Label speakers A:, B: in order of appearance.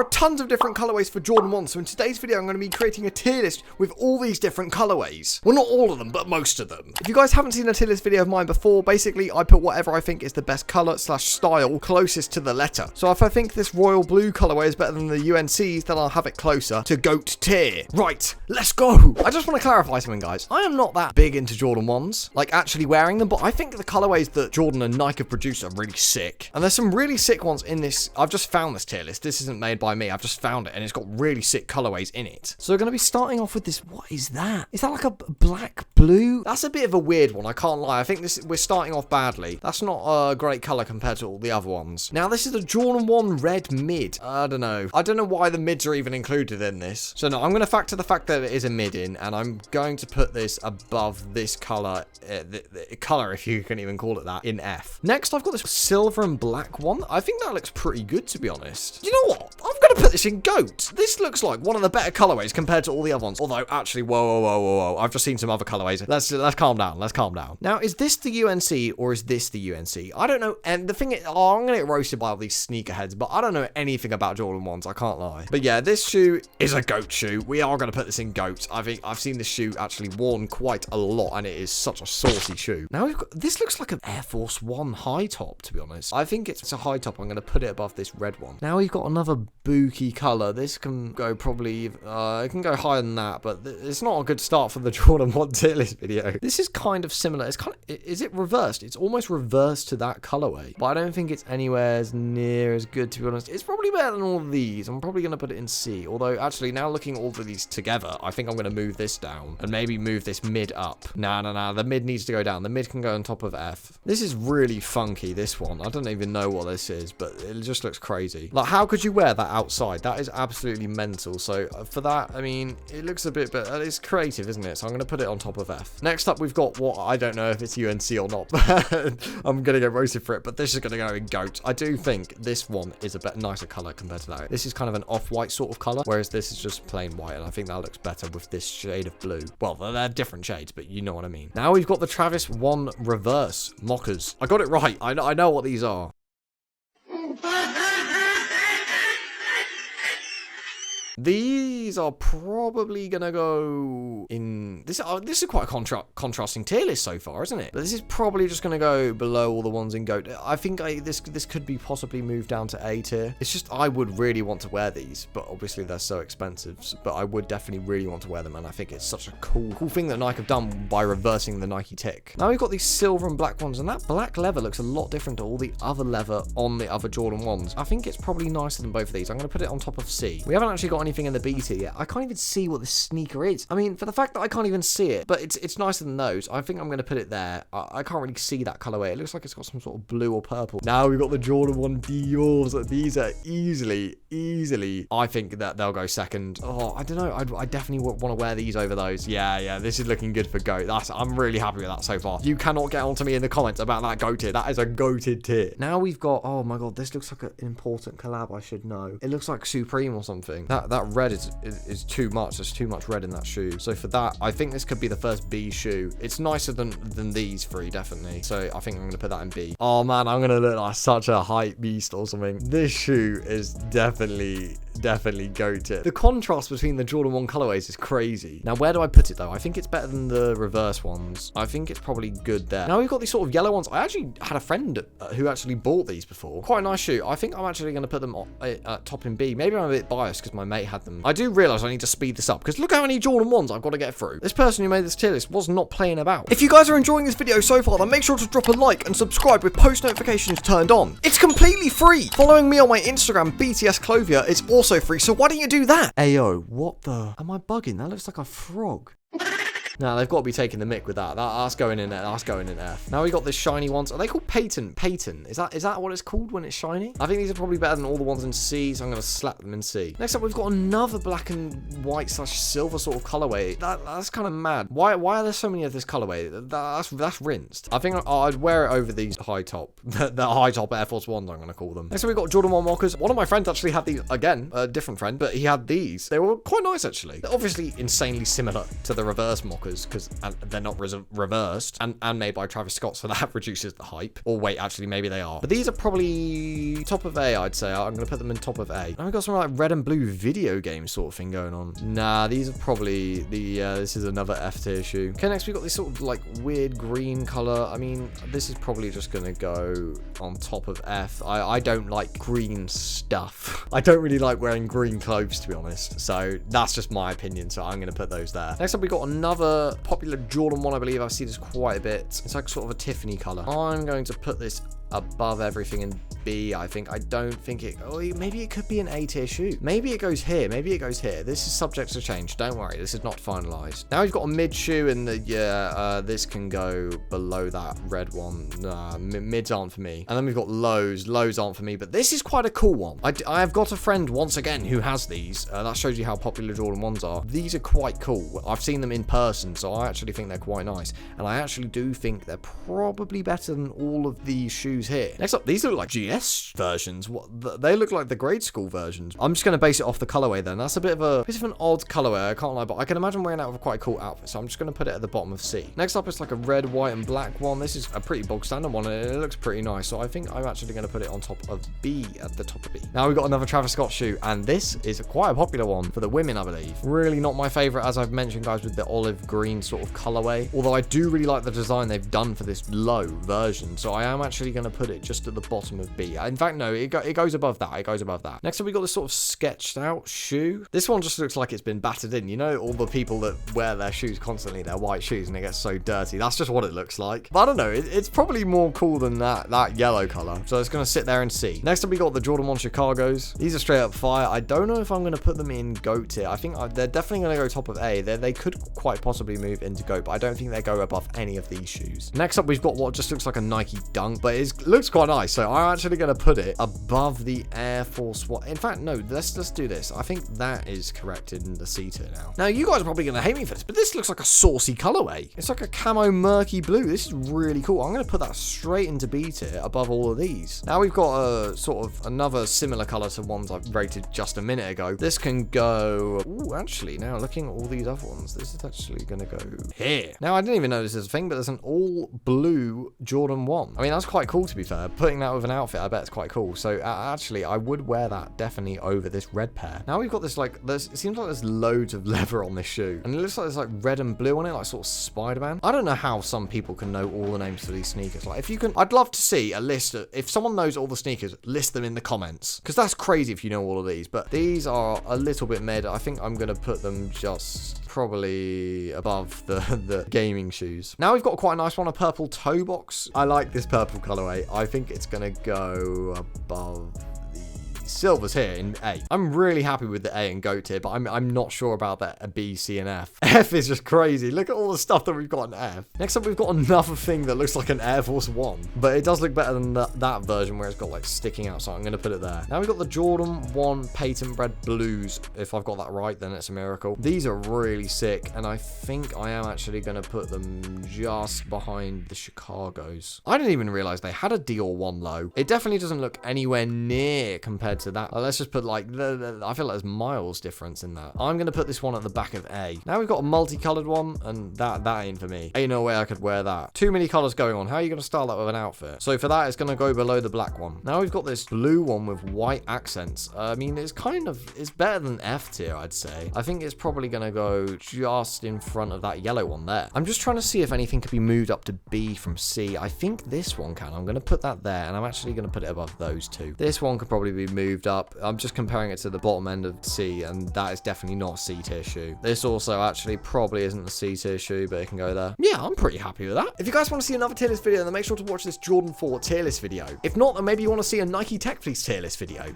A: are tons of different colorways for Jordan 1, so in today's video I'm going to be creating a tier list with all these different colorways. Well, not all of them, but most of them. If you guys haven't seen a tier list video of mine before, basically I put whatever I think is the best color / style closest to the letter. So if I think this royal blue colorway is better than the UNC's, then I'll have it closer to GOAT tier. Right, let's go. I just want to clarify something, guys. I am not that big into Jordan 1s, like actually wearing them, but I think the colorways that Jordan and Nike have produced are really sick. And there's some really sick ones in this. I've just found this tier list. This isn't made by me. I've just found it and it's got really sick colorways in it. So we're going to be starting off with this. What is that? Is that like a black blue? That's a bit of a weird one. I can't lie. I think we're starting off badly. That's not a great color compared to all the other ones. Now this is the Jordan 1 red mid. I don't know why the mids are even included in this. So no, I'm going to factor the fact that it is a mid in, and I'm going to put this above this color, the color, if you can even call it that, in F. Next, I've got this silver and black one. I think that looks pretty good, to be honest. You know what? I'm going to put this in GOAT. This looks like one of the better colorways compared to all the other ones. Although, actually, whoa. I've just seen some other colorways. Let's calm down. Let's calm down. Now, is this the UNC or is this the UNC? I don't know. And the thing is, I'm going to get roasted by all these sneakerheads, but I don't know anything about Jordan 1s. I can't lie. But yeah, this shoe is a GOAT shoe. We are going to put this in GOAT. I think I've seen this shoe actually worn quite a lot, and it is such a saucy shoe. Now, we've got, this looks like an Air Force One high top, to be honest. I think it's a high top. I'm going to put it above this red one. Now, we've got another booky color. This can go probably, it can go higher than that, but it's not a good start for the Jordan 1 tier list video. This is kind of similar. It's kind of, is it reversed? It's almost reversed to that colorway, but I don't think it's anywhere as near as good, to be honest. It's probably better than all of these. I'm probably going to put it in C, although actually now looking at all of these together, I think I'm going to move this down and maybe move this mid up. Nah, the mid needs to go down. The mid can go on top of F. This is really funky, this one. I don't even know what this is, but it just looks crazy. Like, how could you wear that outside? That is absolutely mental. So for that, I mean, it looks a bit, but it's creative, isn't it? So I'm going to put it on top of F. Next up, we've got what I don't know if it's UNC or not. I'm going to get roasted for it, but this is going to go in GOAT. I do think this one is a bit nicer color compared to that. This is kind of an off-white sort of color, whereas this is just plain white, and I think that looks better with this shade of blue. Well, they're different shades, but you know what I mean. Now we've got the Travis 1 reverse mockers. I got it right. I know what these are. These are probably gonna go in this. This is quite a contrasting tier list so far, isn't it? But this is probably just gonna go below all the ones in GOAT. I think this could be possibly moved down to A tier. It's just I would really want to wear these, but obviously they're so expensive. But I would definitely really want to wear them, and I think it's such a cool thing that Nike have done by reversing the Nike tick. Now we've got these silver and black ones, and that black leather looks a lot different to all the other leather on the other Jordan 1s. I think it's probably nicer than both of these. I'm gonna put it on top of C. We haven't actually got anything in the B tier yet. I can't even see what this sneaker is. I mean, for the fact that I can't even see it, but it's nicer than those, I think I'm going to put it there. I can't really see that colorway. It looks like it's got some sort of blue or purple. Now we've got the Jordan 1 Dior's. These are easily, I think that they'll go second. Oh, I don't know. I definitely want to wear these over those. Yeah, this is looking good for GOAT. I'm really happy with that so far. You cannot get onto me in the comments about that GOAT tier. That is a GOATed tier. Now we've got, oh my god, this looks like an important collab. I should know. It looks like Supreme or something. That red is too much. There's too much red in that shoe. So for that, I think this could be the first B shoe. It's nicer than these three, definitely. So I think I'm going to put that in B. Oh man, I'm going to look like such a hype beast or something. This shoe is definitely GOAT. The contrast between the Jordan 1 colorways is crazy. Now, where do I put it though? I think it's better than the reverse ones. I think it's probably good there. Now we've got these sort of yellow ones. I actually had a friend who actually bought these before. Quite a nice shoe. I think I'm actually going to put them at top in B. Maybe I'm a bit biased because my mate had them. I do realize I need to speed this up because look how many Jordan 1s I've got to get through. This person who made this tier list was not playing about. If you guys are enjoying this video so far, then make sure to drop a like and subscribe with post notifications turned on. It's completely free. Following me on my Instagram, BTS Clovia, is also free, so why don't you do that? Ayo, what the? Am I bugging? That looks like a frog. Now they've got to be taking the mick with that. That's going in there. That's going in F. Now we got this shiny ones. Are they called Peyton? Is that what it's called when it's shiny? I think these are probably better than all the ones in C, so I'm going to slap them in C. Next up, we've got another black and white / silver sort of colorway. That's kind of mad. Why are there so many of this colorway? That's rinsed. I think I'd wear it over these high top, the high top Air Force Ones, I'm going to call them. Next up, we've got Jordan 1 mockers. One of my friends actually had these again, a different friend, but he had these. They were quite nice actually. They're obviously insanely similar to the reverse mockers. Dockers because they're not reversed and made by Travis Scott, so that reduces the hype. Or wait, actually, maybe they are. But these are probably top of A, I'd say. I'm going to put them in top of A. And we've got some like red and blue video game sort of thing going on. Nah, these are probably this is another F tier shoe. Okay, next we got this sort of like weird green color. I mean, this is probably just going to go on top of F. I don't like green stuff. I don't really like wearing green clothes, to be honest. So that's just my opinion. So I'm going to put those there. Next up, we got another popular Jordan 1, I believe. I see this quite a bit. It's like sort of a Tiffany color. I'm going to put this above everything in B, I think. I don't think it... Oh, maybe it could be an A tier shoe. Maybe it goes here. Maybe it goes here. This is subject to change. Don't worry. This is not finalized. Now we've got a mid shoe in the... Yeah, this can go below that red one. Mids aren't for me. And then we've got lows. Lows aren't for me. But this is quite a cool one. I have got a friend, once again, who has these. That shows you how popular Jordan 1s are. These are quite cool. I've seen them in person, so I actually think they're quite nice. And I actually do think they're probably better than all of these shoes here. Next up, these look like GS versions. They look like the grade school versions. I'm just going to base it off the colorway then. That's a bit of an odd colorway, I can't lie, but I can imagine wearing that with a quite cool outfit, so I'm just going to put it at the bottom of C. Next up, it's like a red, white, and black one. This is a pretty bog standard one, and it looks pretty nice, so I think I'm actually going to put it on top of B, at the top of B. Now we've got another Travis Scott shoe, and this is quite a popular one for the women, I believe. Really not my favorite, as I've mentioned, guys, with the olive green sort of colorway, although I do really like the design they've done for this low version, so I am actually going to put it just at the bottom of B. In fact, no, it goes above that. It goes above that. Next up, we got this sort of sketched out shoe. This one just looks like it's been battered in. You know, all the people that wear their shoes constantly, their white shoes, and it gets so dirty. That's just what it looks like. But I don't know. It's probably more cool than that yellow color. So it's going to sit there and see. Next up, we got the Jordan 1 Chicagos. These are straight up fire. I don't know if I'm going to put them in GOAT tier. I think they're definitely going to go top of A. They could quite possibly move into GOAT, but I don't think they go above any of these shoes. Next up, we've got what just looks like a Nike Dunk, but it looks quite nice. So I'm actually going to put it above the Air Force One. In fact, no, let's do this. I think that is corrected in the C tier now. Now, you guys are probably going to hate me for this, but this looks like a saucy colorway. It's like a camo murky blue. This is really cool. I'm going to put that straight into B tier above all of these. Now we've got a sort of another similar color to ones I've rated just a minute ago. This can go... Ooh, actually, now looking at all these other ones, this is actually going to go here. Now, I didn't even know this is a thing, but there's an all blue Jordan 1. I mean, that's quite cool, to be fair. Putting that with an outfit, I bet it's quite cool. So actually, I would wear that definitely over this red pair. Now we've got this like, it seems like there's loads of leather on this shoe, and it looks like there's like red and blue on it, like sort of Spider-Man. I don't know how some people can know all the names for these sneakers. Like, if you can, I'd love to see a list of, if someone knows all the sneakers, list them in the comments, because that's crazy if you know all of these. But these are a little bit mid. I think I'm gonna put them just probably above the gaming shoes. Now we've got quite a nice one, a purple toe box. I like this purple colorway. I think it's gonna go above silvers here in A. I'm really happy with the A and GOAT tier, but I'm not sure about that B, C, and F. F is just crazy. Look at all the stuff that we've got in F. Next up, we've got another thing that looks like an Air Force One, but it does look better than that version where it's got like sticking out, so I'm going to put it there. Now we've got the Jordan 1 Patent Bred Blues. If I've got that right, then it's a miracle. These are really sick, and I think I am actually going to put them just behind the Chicagos. I didn't even realize they had a Dior 1 low. It definitely doesn't look anywhere near compared to that. Let's just put like I feel like there's miles difference in that. I'm gonna put this one at the back of A. Now we've got a multicolored one, and that ain't for me. Ain't no way I could wear that. Too many colors going on. How are you gonna style that with an outfit? So for that, it's gonna go below the black one. Now we've got this blue one with white accents. I mean, it's better than F tier, I'd say. I think it's probably gonna go just in front of that yellow one there. I'm just trying to see if anything could be moved up to B from C. I think this one can. I'm gonna put that there, and I'm actually gonna put it above those two. This one could probably be moved up. I'm just comparing it to the bottom end of C, and that is definitely not a C tier shoe. This also actually probably isn't a C tier shoe, but it can go there. Yeah, I'm pretty happy with that. If you guys want to see another tier list video, then make sure to watch this Jordan 4 tier list video. If not, then maybe you want to see a Nike Tech Fleece tier list video.